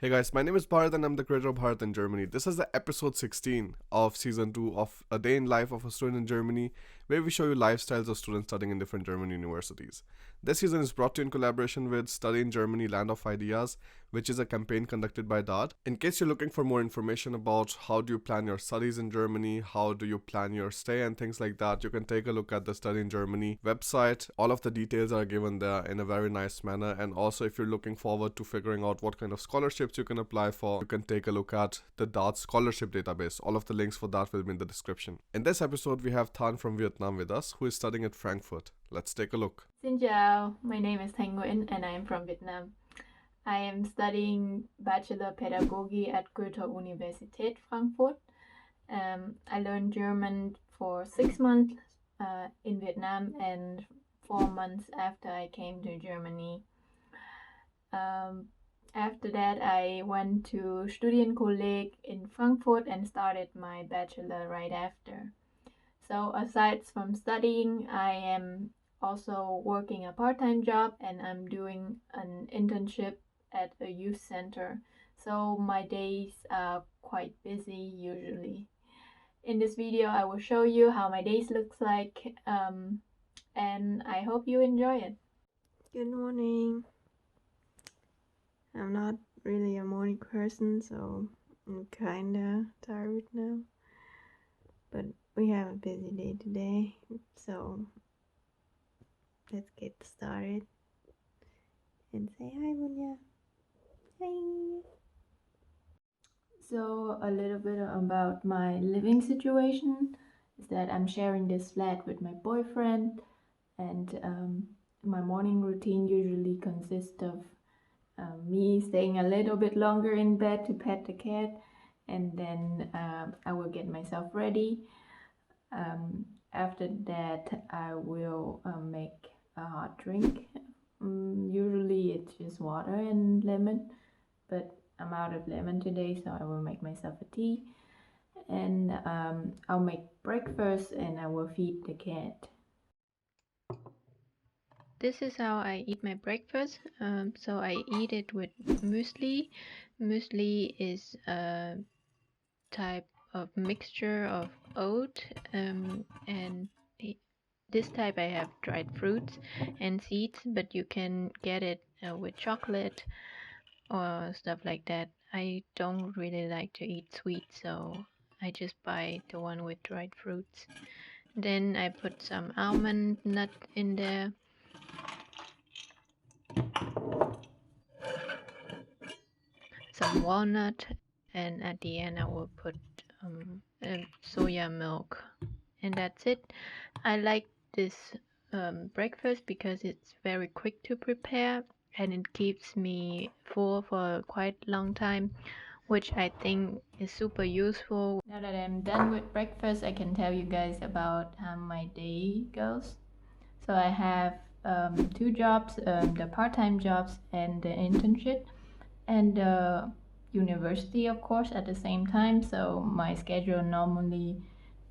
Hey guys, my name is Bharat and I'm the creator of Bharat in Germany. This is the episode 16 of season 2 of A Day in Life of a Student in Germany, where we show you lifestyles of students studying in different German universities. This season is brought to you in collaboration with Study in Germany Land of Ideas, which is a campaign conducted by DAAD. In case you're looking for more information about how do you plan your studies in Germany, how do you plan your stay and things like that, you can take a look at the Study in Germany website. All of the details are given there in a very nice manner. And also, if you're looking forward to figuring out what kind of scholarships you can apply for, you can take a look at the DAAD scholarship database. All of the links for that will be in the description. In this episode, we have Than from Vietnam with us, who is studying at Frankfurt. Let's take a look. Xin chào, my name is Thanh Nguyen and I am from Vietnam. I am studying Bachelor Pedagogy at Goethe-Universität Frankfurt. I learned German for 6 months in Vietnam and 4 months after I came to Germany. After that, I went to Studienkolleg in Frankfurt and started my bachelor right after. So aside from studying, I am also working a part-time job and I'm doing an internship at a youth center. So my days are quite busy usually. In this video, I will show you how my days looks like, and I hope you enjoy it. Good morning. I'm not really a morning person, so I'm kinda tired now. But we have a busy day today, so let's get started. And say hi, Bunya. Hi. So a little bit about my living situation is that I'm sharing this flat with my boyfriend, and my morning routine usually consists of me staying a little bit longer in bed to pet the cat, and then I will get myself ready. After that, I will make a hot drink. Usually it's just water and lemon, but I'm out of lemon today, so I will make myself a tea. And I'll make breakfast and I will feed the cat. This is how I eat my breakfast. So I eat it with muesli. Muesli is a type of mixture of oat, and this type I have dried fruits and seeds, but you can get it with chocolate or stuff like that. I don't really like to eat sweet, so I just buy the one with dried fruits. Then I put some almond nut in there, some walnut, and at the end I will put soya milk, and that's it. I like this breakfast because it's very quick to prepare and it keeps me full for quite a long time, which I think is super useful. Now that I'm done with breakfast, I can tell you guys about how my day goes. So I have 2 jobs, the part-time jobs and the internship, and the university, of course, at the same time. So my schedule normally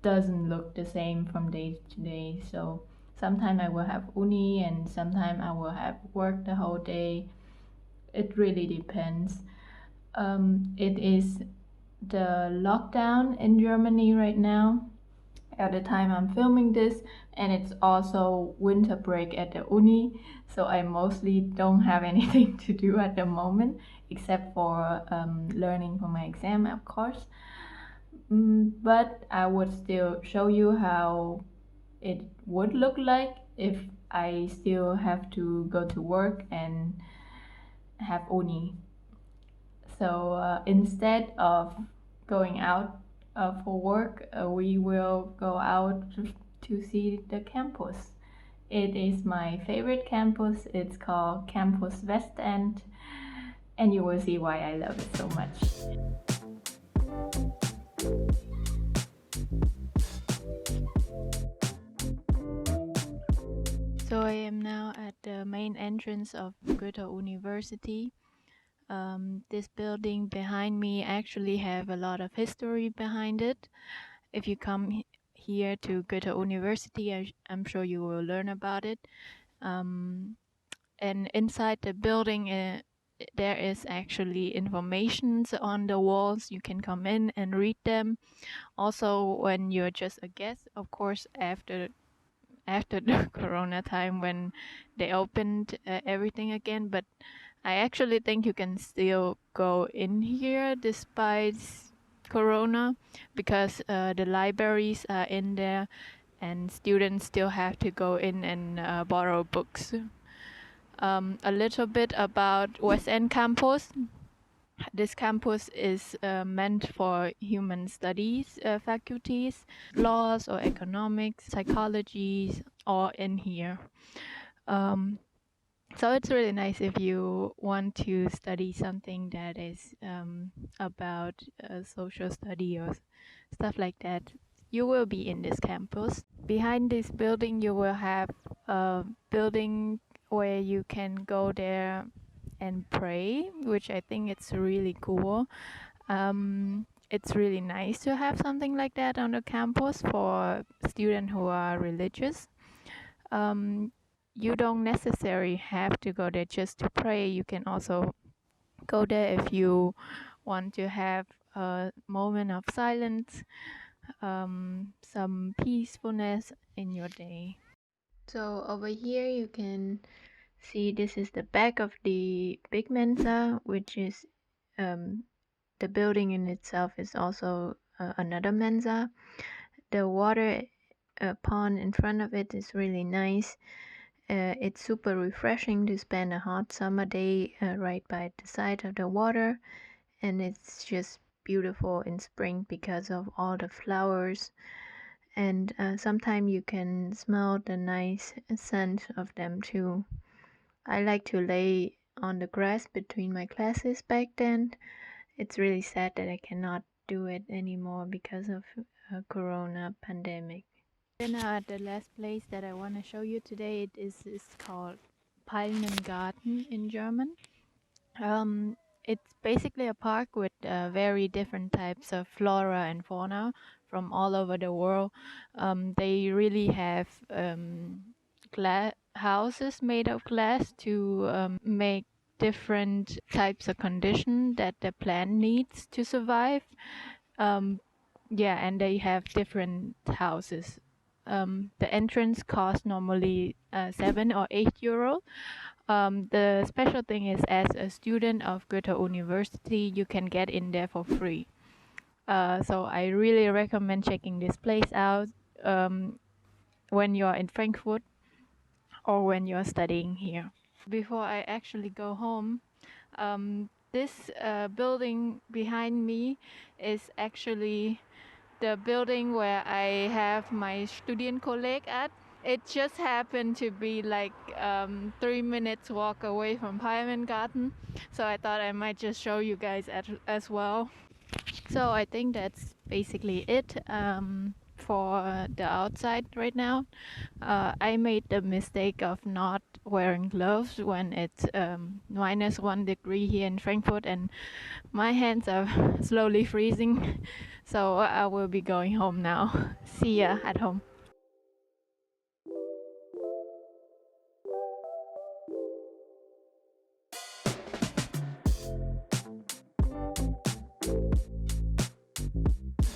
doesn't look the same from day to day. So sometimes I will have uni and sometimes I will have work the whole day. It really depends. It is the lockdown in Germany right now at the time I'm filming this, and it's also winter break at the uni, so I mostly don't have anything to do at the moment except for learning for my exam, of course. But I would still show you how it would look like if I still have to go to work and have uni. So instead of going out for work, we will go out to see the campus. It is my favorite campus. It's called Campus West End, and you will see why I love it so much. So I am now at the main entrance of Goethe University. This building behind me actually have a lot of history behind it. If you come here to Goethe University, I'm sure you will learn about it. And inside the building, there is actually informations on the walls. You can come in and read them. Also, when you're just a guest, of course, after the corona time when they opened everything again, but I actually think you can still go in here despite corona, because the libraries are in there and students still have to go in and borrow books. A little bit about West End campus. This campus is meant for human studies faculties, laws or economics, psychology, or in here. So it's really nice if you want to study something that is about social study or stuff like that. You will be in this campus. Behind this building, you will have a building where you can go there and pray, which I think it's really cool. It's really nice to have something like that on the campus for students who are religious. You don't necessarily have to go there just to pray. You can also go there if you want to have a moment of silence, some peacefulness in your day. So over here you can see this is the back of the big Mensa, which is the building in itself is also another Mensa. The water pond in front of it is really nice. It's super refreshing to spend a hot summer day right by the side of the water, and it's just beautiful in spring because of all the flowers, and sometimes you can smell the nice scent of them too. I like to lay on the grass between my classes back then. It's really sad that I cannot do it anymore because of corona pandemic. Then the last place that I want to show you today, is called Palmengarten in German. It's basically a park with very different types of flora and fauna from all over the world. They really have houses made of glass to make different types of condition that the plant needs to survive. Yeah, and they have different houses. The entrance costs normally 7 or 8 euro. The special thing is, as a student of Goethe University, you can get in there for free. So I really recommend checking this place out when you're in Frankfurt or when you're studying here. Before I actually go home, this building behind me is actually the building where I have my Studienkolleg at. It just happened to be like 3 minutes walk away from Palmengarten, so I thought I might just show you guys as well. So I think that's basically it for the outside right now. I made the mistake of not wearing gloves when it's -1 degree here in Frankfurt, and my hands are slowly freezing. So I will be going home now. See ya at home.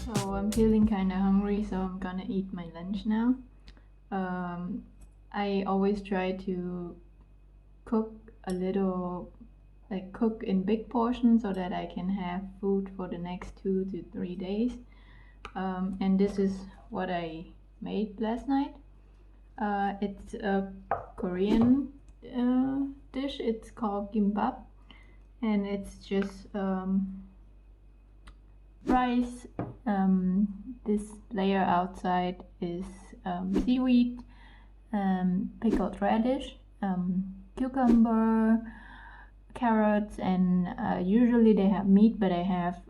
So I'm feeling kind of hungry, so I'm gonna eat my lunch now. I always try to cook a little, like cook in big portions so that I can have food for the next 2 to 3 days. And this is what I made last night. It's a Korean dish. It's called gimbap, and it's just rice. This layer outside is seaweed, pickled radish, cucumber, carrots, and usually they have meat, but I have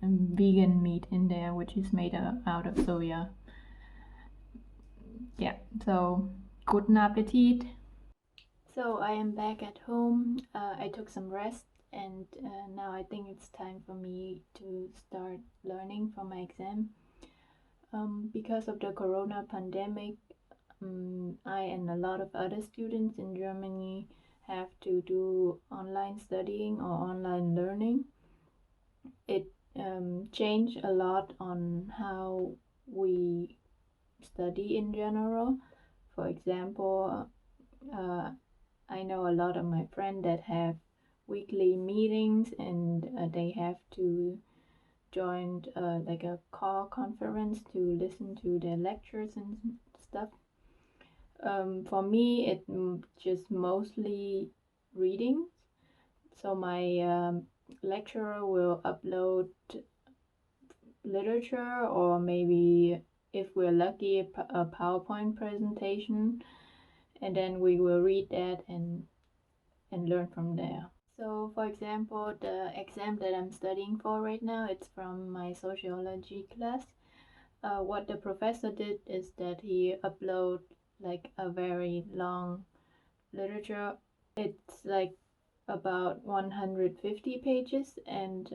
vegan meat in there, which is made out of soya. Yeah, so guten Appetit. So I am back at home. I took some rest, and now I think it's time for me to start learning for my exam. Because of the corona pandemic, I and a lot of other students in Germany have to do online studying or online learning, it changed a lot on how we study in general. For example, I know a lot of my friends that have weekly meetings and they have to join like a call conference to listen to their lectures and stuff. For me, it just mostly reading. So my lecturer will upload literature, or maybe if we're lucky, a PowerPoint presentation, and then we will read that and learn from there. So for example, the exam that I'm studying for right now, it's from my sociology class. What the professor did is that he uploaded like a very long literature. It's like about 150 pages, and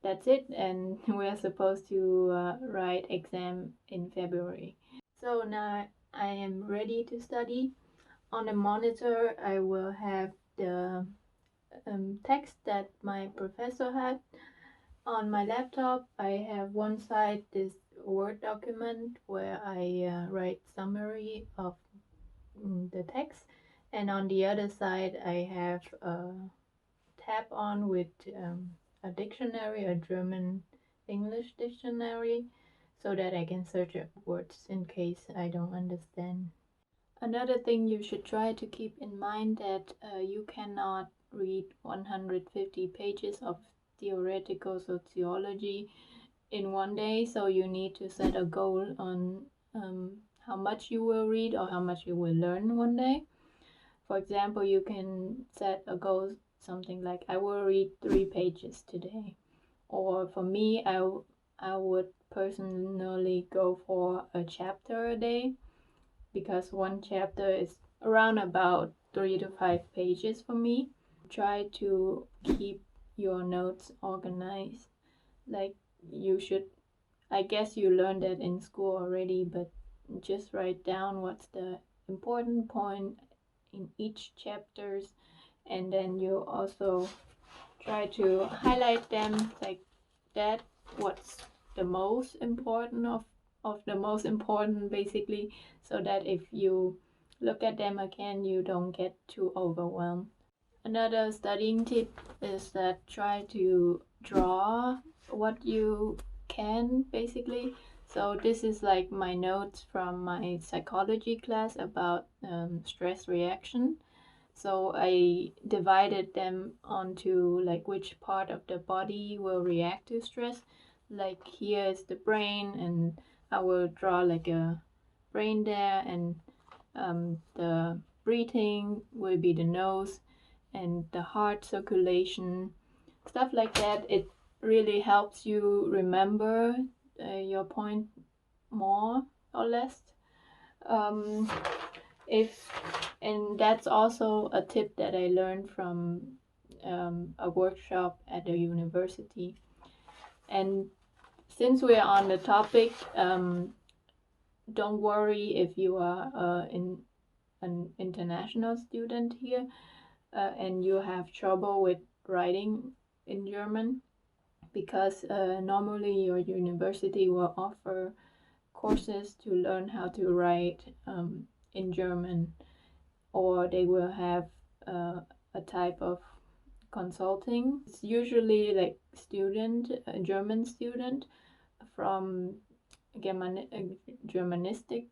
that's it. And we're supposed to write exam in February. So now I am ready to study. On the monitor, I will have the text that my professor had. On my laptop, I have one side this Word document where I write summary of the text, and on the other side, I have a tab on with a dictionary, a German English dictionary, so that I can search up words in case I don't understand. Another thing you should try to keep in mind that you cannot read 150 pages of theoretical sociology in one day, so you need to set a goal on how much you will read or how much you will learn one day. For example, you can set a goal something like I will read 3 pages today, or for me, I would personally go for a chapter a day, because one chapter is around about 3 to 5 pages for me. Try to keep your notes organized. Like you should, I guess you learned that in school already, but just write down what's the important point in each chapters, and then you also try to highlight them like that, what's the most important of the most important basically, so that if you look at them again you don't get too overwhelmed. Another studying tip is that try to draw what you can basically. So this is like my notes from my psychology class about stress reaction. So I divided them onto like which part of the body will react to stress. Like here is the brain, and I will draw like a brain there, and the breathing will be the nose, and the heart circulation, stuff like that. It really helps you remember your point more or less. If and that's also a tip that I learned from a workshop at the university. And since we're on the topic, don't worry if you are an international student here and you have trouble with writing in German, because normally your university will offer courses to learn how to write in German, or they will have a type of consulting. It's usually like a German student from Germanistic.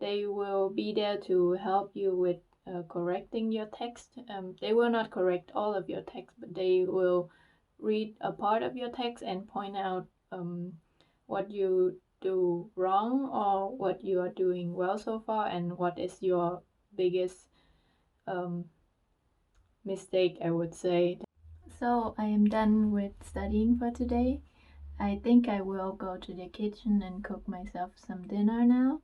They will be there to help you with correcting your text. They will not correct all of your text, but they will read a part of your text and point out what you do wrong or what you are doing well so far, and what is your biggest mistake, I would say. So I am done with studying for today. I think I will go to the kitchen and cook myself some dinner now,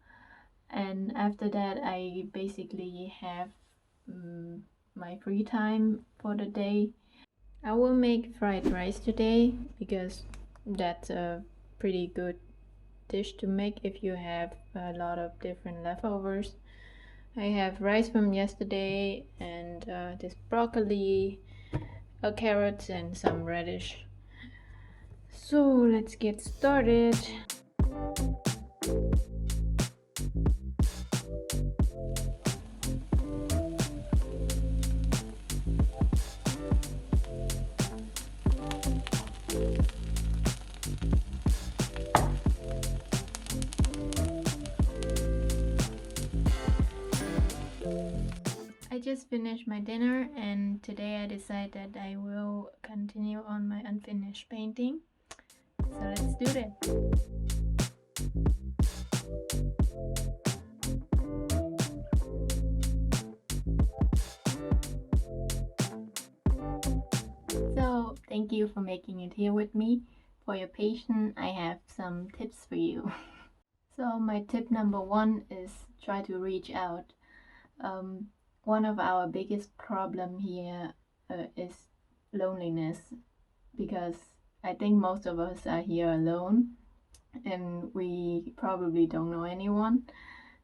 and after that I basically have my free time for the day. I will make fried rice today because that's a pretty good dish to make if you have a lot of different leftovers. I have rice from yesterday and this broccoli, carrots and some radish. So let's get started. I just finished my dinner and today I decided that I will continue on my unfinished painting. So let's do that. So thank you for making it here with me. For your patience, I have some tips for you. So my tip number 1 is try to reach out. One of our biggest problem here is loneliness, because I think most of us are here alone and we probably don't know anyone.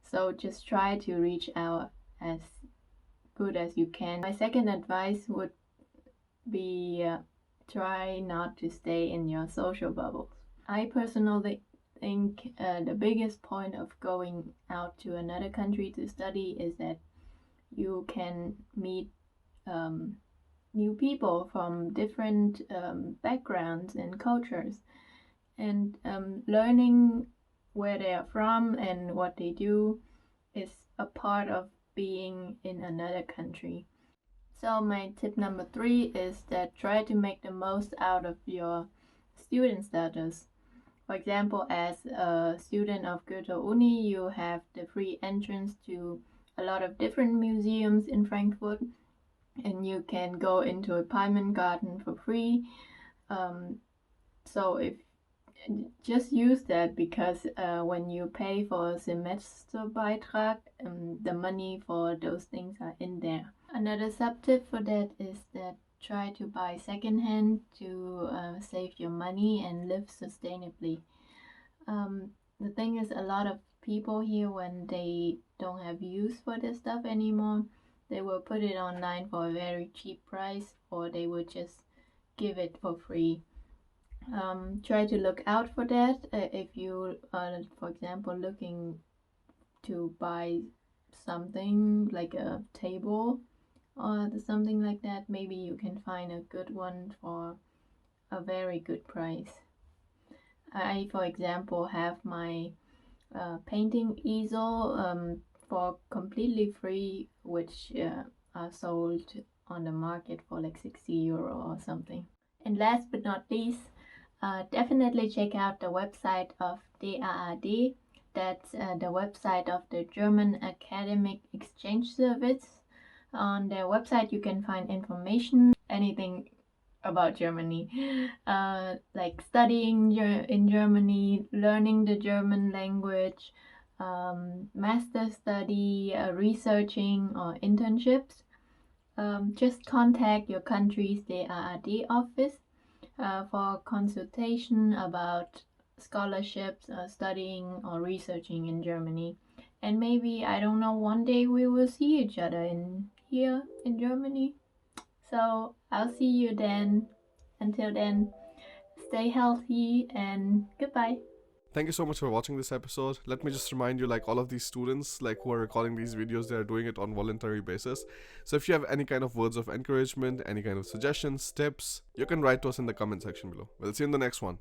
So just try to reach out as good as you can. My second advice would be try not to stay in your social bubbles. I personally think the biggest point of going out to another country to study is that you can meet new people from different backgrounds and cultures, and learning where they are from and what they do is a part of being in another country. So my tip number 3 is that try to make the most out of your student status. For example, as a student of Goethe Uni, you have the free entrance to a lot of different museums in Frankfurt, and you can go into a Palmen garden for free. So if just use that, because when you pay for a Semesterbeitrag, the money for those things are in there. Another sub-tip for that is that try to buy secondhand to save your money and live sustainably. The thing is, a lot of people here, when they don't have use for this stuff anymore, they will put it online for a very cheap price, or they will just give it for free. Try to look out for that. If you are, for example, looking to buy something like a table or something like that, maybe you can find a good one for a very good price. I, for example, have my painting easel for completely free, which are sold on the market for like 60 euro or something. And last but not least, definitely check out the website of DAAD. That's the website of the German Academic Exchange Service. On their website you can find information, anything about Germany, like studying in Germany, learning the German language, master study, researching, or internships. Just contact your country's DAAD office for consultation about scholarships, studying or researching in Germany. And maybe, I don't know, one day we will see each other here in Germany. So I'll see you then. Until then, stay healthy and goodbye. Thank you so much for watching this episode. Let me just remind you, like all of these students like who are recording these videos, they are doing it on voluntary basis. So if you have any kind of words of encouragement, any kind of suggestions, tips, you can write to us in the comment section below. We'll see you in the next one.